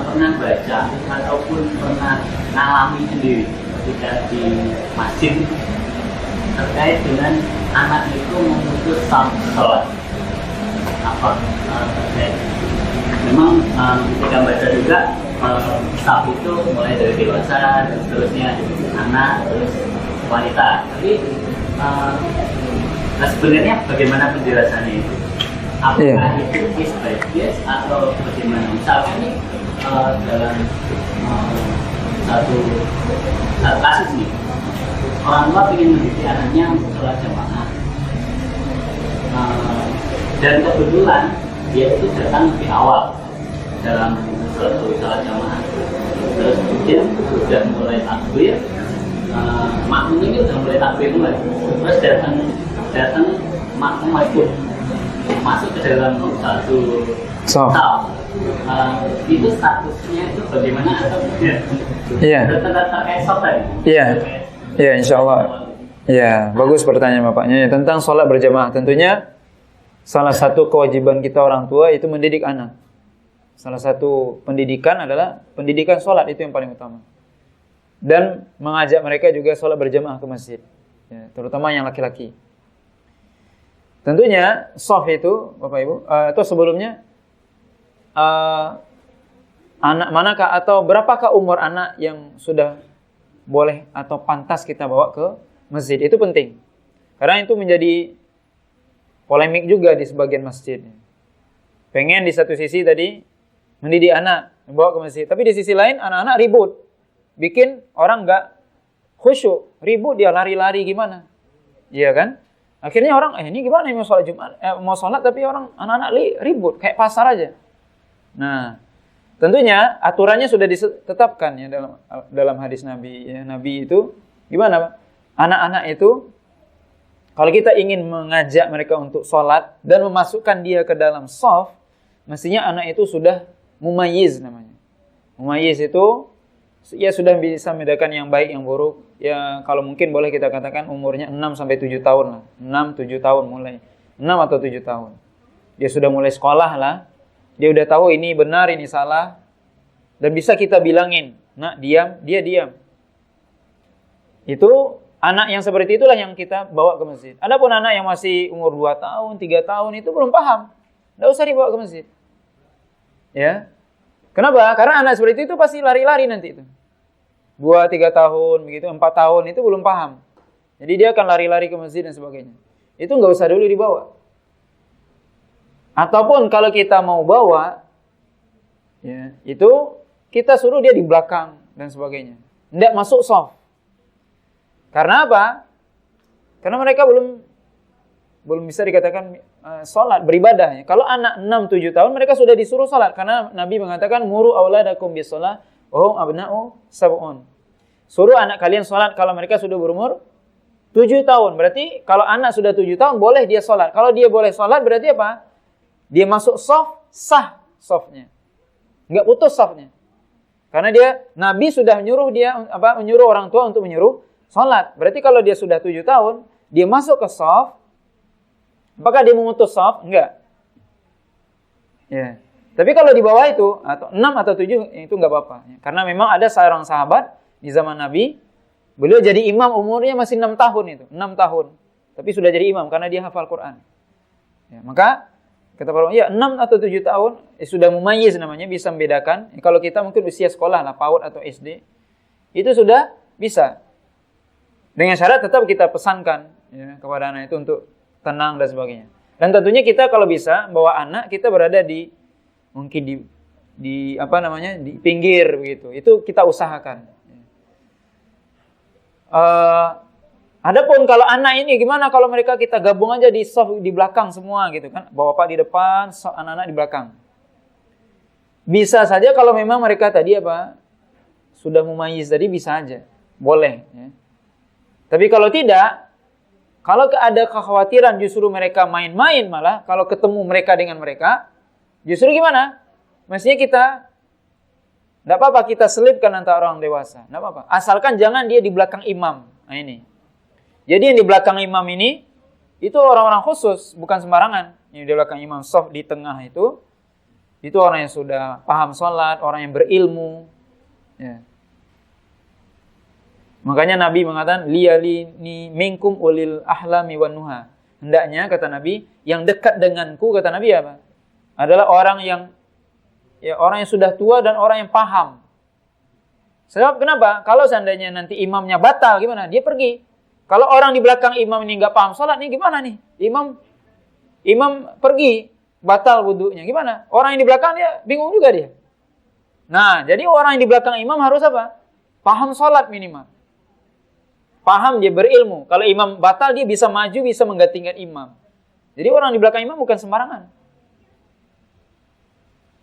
Pernah baca ataupun pernah ngalami sendiri ketika di masjid terkait dengan anak itu memutus sholat. Apa terkait? Memang ketika baca juga staff itu mulai dari dewasa dan seterusnya, anak, terus wanita. Tapi nah sebenarnya bagaimana penjelasannya itu? Apakah itu case by case atau bagaimana? Misalnya ini dalam satu kasus nih, orang tua ingin mendidik anaknya untuk sholat jamaah, dan kebetulan dia itu datang lebih awal dalam suatu sholat jamaah. Terus kemudian sudah mulai takbir, makmum ini sudah mulai takbir mulai. Terus datang makmum ikut masuk ke dalam satu
Sof.
itu statusnya itu bagaimana atau
Iya.
terkait soft tadi?
Iya. Iya, insya Allah. Iya, bagus pertanyaan bapaknya. Ya, tentang sholat berjamaah. Tentunya salah satu kewajiban kita orang tua itu mendidik anak. Salah satu pendidikan adalah pendidikan sholat, itu yang paling utama. Dan mengajak mereka juga sholat berjamaah ke masjid. Ya, terutama yang laki-laki. Tentunya soft itu, Bapak Ibu, atau sebelumnya anak manakah atau berapakah umur anak yang sudah boleh atau pantas kita bawa ke masjid, itu penting. Karena itu menjadi polemik juga di sebagian masjid. Pengen di satu sisi tadi mendidik anak, bawa ke masjid, tapi di sisi lain anak-anak ribut, bikin orang nggak khusyuk, ribut dia lari-lari gimana, iya kan? Akhirnya orang, ini gimana mau sholat Jumat, mau sholat tapi orang anak-anak ribut kayak pasar aja. Nah, tentunya aturannya sudah ditetapkan ya dalam hadis Nabi. Ya, Nabi itu gimana, Pak? Anak-anak itu kalau kita ingin mengajak mereka untuk sholat dan memasukkan dia ke dalam shaf, mestinya anak itu sudah mumayyiz namanya. Mumayyiz itu ya sudah bisa membedakan yang baik yang buruk. Ya kalau mungkin boleh kita katakan umurnya 6 sampai 7 tahun lah. 6-7 tahun mulai. 6 atau 7 tahun. Dia sudah mulai sekolah lah. Dia udah tahu ini benar, ini salah. Dan bisa kita bilangin, nak diam, dia diam. Itu anak yang seperti itulah yang kita bawa ke masjid. Adapun anak yang masih umur 2 tahun, 3 tahun itu belum paham. Nggak usah dibawa ke masjid. Ya. Kenapa? Karena anak seperti itu pasti lari-lari nanti itu. 2-3 tahun, begitu, 4 tahun itu belum paham. Jadi dia akan lari-lari ke masjid dan sebagainya. Itu nggak usah dulu dibawa. Ataupun kalau kita mau bawa, ya, itu kita suruh dia di belakang dan sebagainya. Tidak masuk shaf. Karena apa? Karena mereka belum bisa dikatakan sholat, beribadah. Kalau anak 6-7 tahun mereka sudah disuruh sholat. Karena Nabi mengatakan, muru auladakum bis sholat, wahum abna'u sab'un. Suruh anak kalian sholat kalau mereka sudah berumur 7 tahun. Berarti kalau anak sudah 7 tahun boleh dia sholat. Kalau dia boleh sholat berarti apa? Dia masuk shaf, sah shafnya. Enggak putus shafnya. Karena Nabi sudah menyuruh orang tua untuk menyuruh sholat. Berarti kalau dia sudah 7 tahun, dia masuk ke shaf, apakah dia memutus shaf? Enggak. Ya. Tapi kalau di bawah itu, atau 6 atau 7, itu enggak apa-apa. Karena memang ada seorang sahabat di zaman Nabi, beliau jadi imam umurnya masih 6 tahun itu. 6 tahun. Tapi sudah jadi imam karena dia hafal Quran. Ya, maka, kata para ulama, ya 6 atau 7 tahun, sudah mumayyiz namanya, bisa membedakan. Kalau kita mungkin usia sekolah lah, PAUD atau SD, itu sudah bisa. Dengan syarat tetap kita pesankan ya, kepada anak itu untuk tenang dan sebagainya. Dan tentunya kita kalau bisa bawa anak, kita berada mungkin di pinggir begitu. Itu kita usahakan. Adapun kalau anak ini gimana kalau mereka kita gabung aja di shaf di belakang semua gitu kan. Bapak di depan, anak-anak di belakang. Bisa saja kalau memang mereka tadi sudah mumayyiz tadi bisa aja. Boleh ya. Tapi kalau tidak, kalau ada kekhawatiran justru mereka main-main malah, kalau ketemu mereka dengan mereka, justru gimana? Mestinya kita, tidak apa-apa kita selipkan antara orang dewasa. Tidak apa-apa. Asalkan jangan dia di belakang imam. Nah ini. Jadi yang di belakang imam ini, itu orang-orang khusus, bukan sembarangan. Yang di belakang imam, shaf di tengah itu orang yang sudah paham sholat, orang yang berilmu. Ya. Makanya Nabi mengatakan liyalini minkum ulil ahlami wan nuha. Hendaknya kata Nabi yang dekat denganku kata Nabi apa? Adalah orang yang
ya orang yang sudah tua dan orang yang paham. Sebab kenapa? Kalau seandainya nanti imamnya batal, gimana? Dia pergi. Kalau orang di belakang imam ini nggak paham sholat, nih gimana nih? Imam pergi, batal wudunya. Gimana? Orang yang di belakang dia bingung juga dia. Nah, jadi orang yang di belakang imam harus apa? Paham sholat minimal. Paham, dia berilmu. Kalau imam batal, dia bisa maju, bisa menggantikan imam. Jadi orang di belakang imam bukan sembarangan.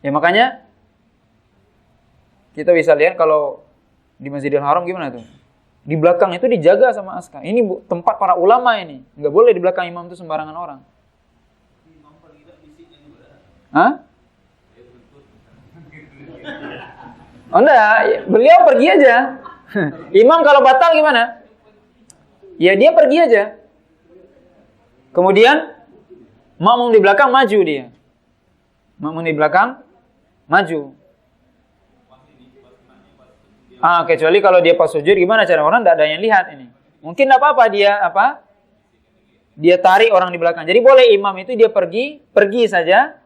Ya makanya kita bisa lihat kalau di Masjidil Haram gimana tuh? Di belakang itu dijaga sama askar. Ini tempat para ulama ini. Nggak boleh di belakang imam itu sembarangan orang. Hah? Oh enggak, beliau pergi aja. Imam kalau batal gimana? Ya dia pergi aja. Kemudian makmum di belakang maju dia. Makmum di belakang maju. Kecuali kalau dia pas sujud gimana cara orang tidak ada yang lihat ini. Mungkin tidak apa-apa dia tarik orang di belakang. Jadi boleh imam itu dia pergi saja.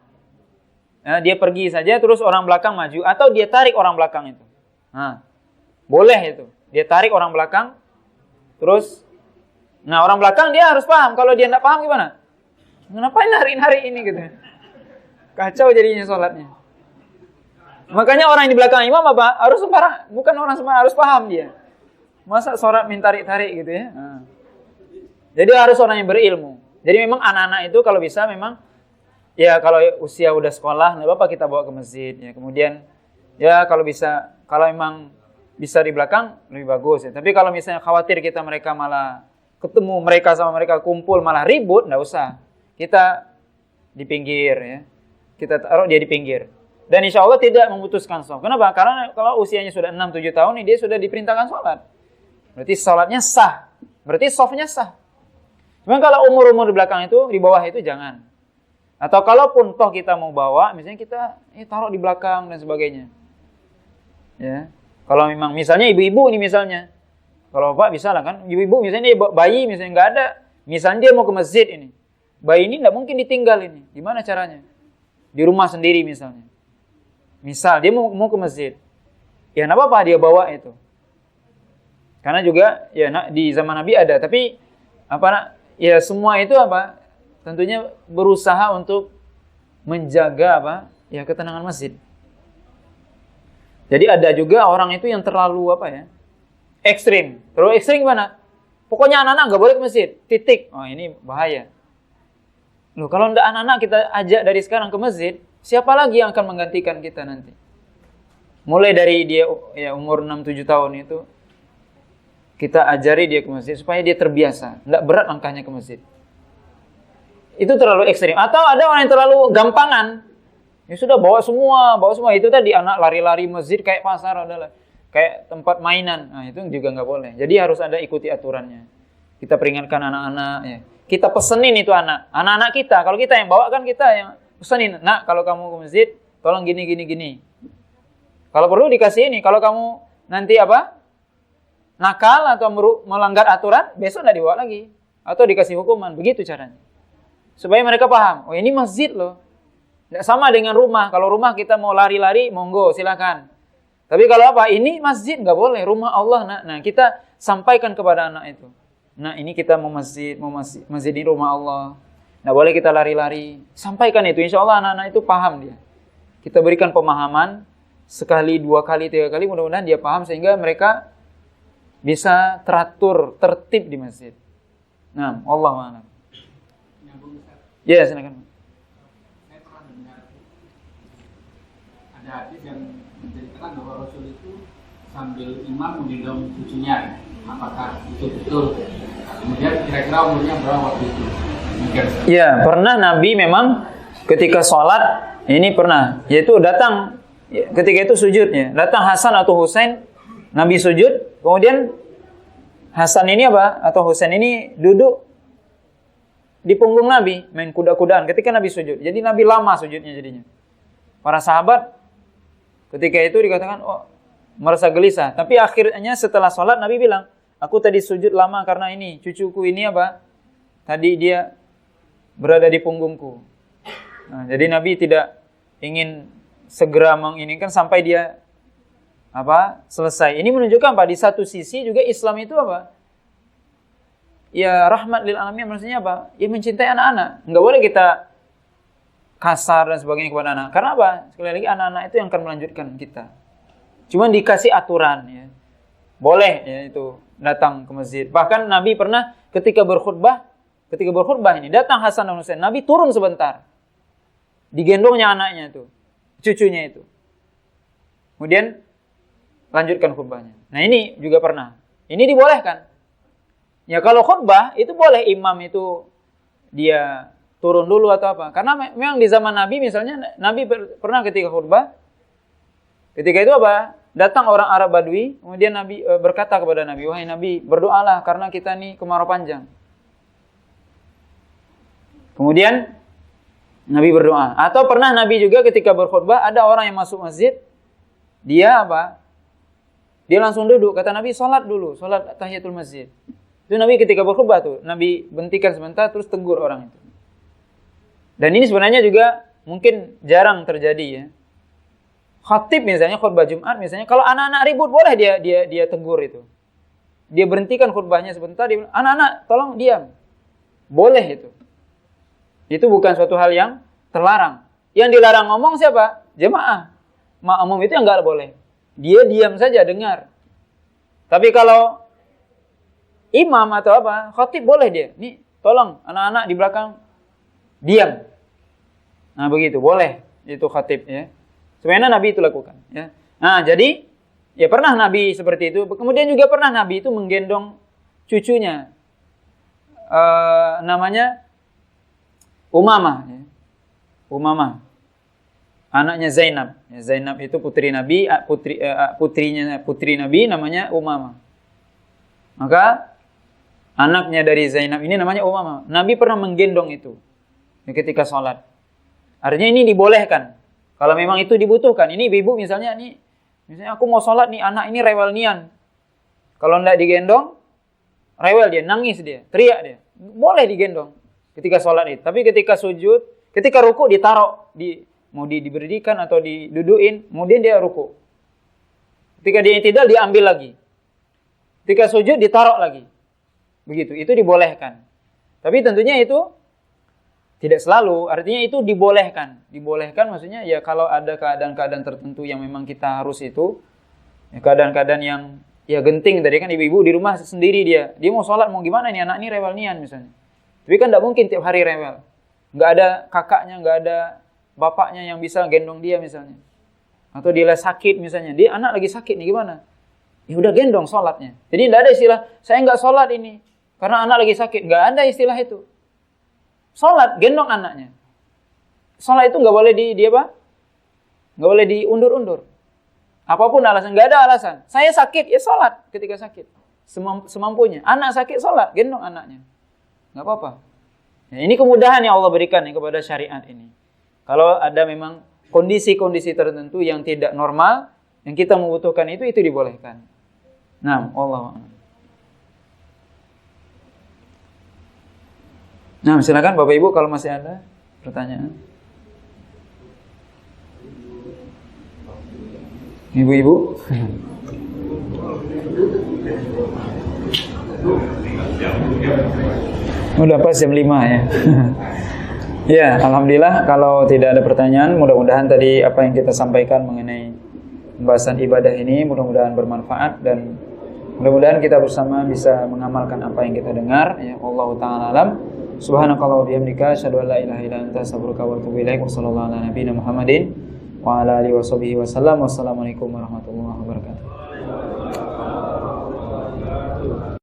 Dia pergi saja terus orang belakang maju atau dia tarik orang belakang itu. Boleh itu. Dia tarik orang belakang terus orang belakang dia harus paham. Kalau dia tidak paham gimana? Ngapain nari-nari ini gitu. Kacau jadinya sholatnya. Makanya orang yang di belakang imam apa? Harus sembarang, bukan orang sembarang, harus paham dia. Masa sholat minta tarik gitu ya? Jadi harus orang yang berilmu. Jadi memang anak-anak itu kalau bisa memang ya kalau usia udah sekolah, nggak apa-apa kita bawa ke masjid ya. Kemudian ya kalau bisa, kalau memang bisa di belakang lebih bagus ya. Tapi kalau misalnya khawatir mereka malah ketemu mereka sama mereka kumpul malah ribut, nggak usah. Kita di pinggir ya. Kita taruh dia di pinggir. Dan insya Allah tidak memutuskan sholat. Kenapa? Karena kalau usianya sudah 6-7 tahun, dia sudah diperintahkan sholat. Berarti sholatnya sah. Berarti softnya sah. Cuma kalau umur-umur di belakang itu, di bawah itu jangan. Atau kalaupun toh kita mau bawa, misalnya kita taruh di belakang dan sebagainya. Ya. Kalau memang misalnya ibu-ibu ini misalnya. Kalau bapak bisa lah kan. Ibu-ibu misalnya bayi misalnya nggak ada. Misalnya dia mau ke masjid ini. Bayi ini nggak mungkin ditinggal ini. Gimana caranya? Di rumah sendiri misalnya. Misal dia mau ke masjid, ya nggak apa-apa dia bawa itu. Karena juga ya di zaman Nabi ada, tapi ya semua itu tentunya berusaha untuk menjaga ya ketenangan masjid. Jadi ada juga orang itu yang terlalu ekstrim. Terlalu ekstrim gimana? Pokoknya anak-anak nggak boleh ke masjid, titik. Oh ini bahaya. Loh kalau nggak anak-anak kita ajak dari sekarang ke masjid, siapa lagi yang akan menggantikan kita nanti? Mulai dari dia ya umur 6-7 tahun itu kita ajari dia ke masjid supaya dia terbiasa, enggak berat langkahnya ke masjid. Itu terlalu ekstrim. Atau ada orang yang terlalu gampangan. Ya sudah bawa semua itu tadi anak lari-lari masjid kayak pasar adalah kayak tempat mainan. Nah, itu juga enggak boleh. Jadi harus ada ikuti aturannya. Kita peringatkan anak-anak ya. Kita pesenin itu anak-anak kita. Kalau kita yang bawa kan kita yang pesenin, nak kalau kamu ke masjid, tolong gini. Kalau perlu dikasih ini, kalau kamu nanti nakal atau melanggar aturan, besok nggak dibawa lagi. Atau dikasih hukuman, begitu caranya. Supaya mereka paham, oh ini masjid loh. Nggak sama dengan rumah, kalau rumah kita mau lari-lari, monggo silakan. Tapi kalau ini masjid nggak boleh, rumah Allah. Nah kita sampaikan kepada anak itu. Nah ini kita mau masjid di rumah Allah. Nggak boleh kita lari-lari. Sampaikan itu. Insya Allah anak-anak itu paham dia. Kita berikan pemahaman. Sekali, 2 kali, 3 kali. Mudah-mudahan dia paham. Sehingga mereka bisa teratur, tertib di masjid. Nah, Allah a'lam. Ya, silakan.
Saya pernah dengar ada hadis yang menceritakan bahwa Rasul itu sambil imam menggendong cucunya. Apakah itu betul? Kemudian kira-kira umurnya berapa waktu itu?
Ya, pernah Nabi memang ketika sholat ini pernah, yaitu datang ketika itu sujudnya, datang Hasan atau Husain, Nabi sujud, kemudian Hasan ini atau Husain ini duduk di punggung Nabi, main kuda-kudaan ketika Nabi sujud. Jadi Nabi lama sujudnya jadinya. Para sahabat ketika itu dikatakan merasa gelisah, tapi akhirnya setelah sholat Nabi bilang, aku tadi sujud lama karena ini cucuku ini tadi dia berada di punggungku. Nah, jadi Nabi tidak ingin segera menginginkan sampai dia selesai. Ini menunjukkan di satu sisi juga Islam itu ya rahmat lil alamin, maksudnya ya mencintai anak-anak. Enggak boleh kita kasar dan sebagainya kepada anak. Karena sekali lagi anak-anak itu yang akan melanjutkan kita. Cuman dikasih aturan ya. Boleh ya itu datang ke masjid. Bahkan Nabi pernah ketika berkhutbah ini datang Hasan dan Husain, Nabi turun sebentar. Digendongnya anaknya itu, cucunya itu. Kemudian lanjutkan khutbahnya. Nah, ini juga pernah. Ini dibolehkan. Ya kalau khutbah itu boleh imam itu dia turun dulu atau apa. Karena memang di zaman Nabi misalnya Nabi pernah ketika khutbah, ketika itu datang orang Arab Badui, kemudian Nabi berkata kepada Nabi, "Wahai Nabi, berdoalah karena kita nih kemarau panjang." Kemudian Nabi berdoa. Atau pernah Nabi juga ketika berkhutbah ada orang yang masuk masjid, dia dia langsung duduk. Kata Nabi, sholat dulu, sholat tahiyatul masjid. Itu Nabi ketika berkhutbah tuh, Nabi bentikan sebentar terus tegur orang itu. Dan ini sebenarnya juga mungkin jarang terjadi ya. Khatib misalnya khutbah Jumat misalnya, kalau anak-anak ribut boleh dia tegur itu. Dia berhentikan khutbahnya sebentar, dia bilang, "Anak-anak tolong diam." Boleh itu. Itu bukan suatu hal yang terlarang. Yang dilarang ngomong siapa? Jemaah. Makmum itu yang enggak boleh. Dia diam saja dengar. Tapi kalau imam atau khatib boleh dia. Nih, tolong anak-anak di belakang diam. Nah, begitu boleh itu khatib ya. Sebenarnya Nabi itu lakukan ya. Nah, jadi ya pernah Nabi seperti itu. Kemudian juga pernah Nabi itu menggendong cucunya. Namanya Umamah ya. Umamah. Anaknya Zainab. Ya, Zainab itu putri Nabi, putri Nabi namanya Umamah. Maka anaknya dari Zainab ini namanya Umamah. Nabi pernah menggendong itu ya, ketika sholat. Artinya ini dibolehkan. Kalau memang itu dibutuhkan. Ini ibu misalnya aku mau sholat nih, anak ini rewel nian. Kalau tidak digendong, rewel dia, nangis dia, teriak dia. Boleh digendong ketika sholat itu. Tapi ketika sujud, ketika ruku ditaruh, mau diberikan atau diduduin, kemudian dia ruku. Ketika dia i'tidal diambil lagi. Ketika sujud ditaruh lagi. Begitu, itu dibolehkan. Tapi tentunya itu tidak selalu, artinya itu dibolehkan. Dibolehkan maksudnya ya kalau ada keadaan-keadaan tertentu yang memang kita harus itu, ya keadaan-keadaan yang ya genting. Tadi kan ibu-ibu di rumah sendiri dia mau sholat, mau gimana nih, anak ini rewel nian misalnya. Tapi kan tidak mungkin tiap hari rewel. Nggak ada kakaknya, nggak ada bapaknya yang bisa gendong dia misalnya. Atau dia sakit misalnya, dia anak lagi sakit nih gimana? Ya udah gendong sholatnya. Jadi tidak ada istilah, saya nggak sholat ini karena anak lagi sakit. Nggak ada istilah itu. Sholat, gendong anaknya. Sholat itu nggak boleh nggak boleh diundur-undur. Apapun alasan, nggak ada alasan. Saya sakit, ya sholat ketika sakit. Semampunya. Anak sakit, sholat, gendong anaknya. Nggak apa-apa. Nah, ini kemudahan yang Allah berikan kepada syariat ini. Kalau ada memang kondisi-kondisi tertentu yang tidak normal, yang kita membutuhkan itu dibolehkan. Nah, Allah. Nah, silakan Bapak Ibu kalau masih ada pertanyaan. Ibu-ibu. Udah pas jam 5 ya. Ya, alhamdulillah kalau tidak ada pertanyaan, mudah-mudahan tadi apa yang kita sampaikan mengenai pembahasan ibadah ini mudah-mudahan bermanfaat dan mudah-mudahan kita bersama bisa mengamalkan apa yang kita dengar ya. Wallahu taala alam. Subhanakallah wa bihamdika asyhadu an la ilaha illa anta astaghfiruka wa atubu ilaik. Wassallallahu ala nabiyina Muhammadin wa ala alihi washabihi wasallam. Wassalamualaikum warahmatullahi wabarakatuh.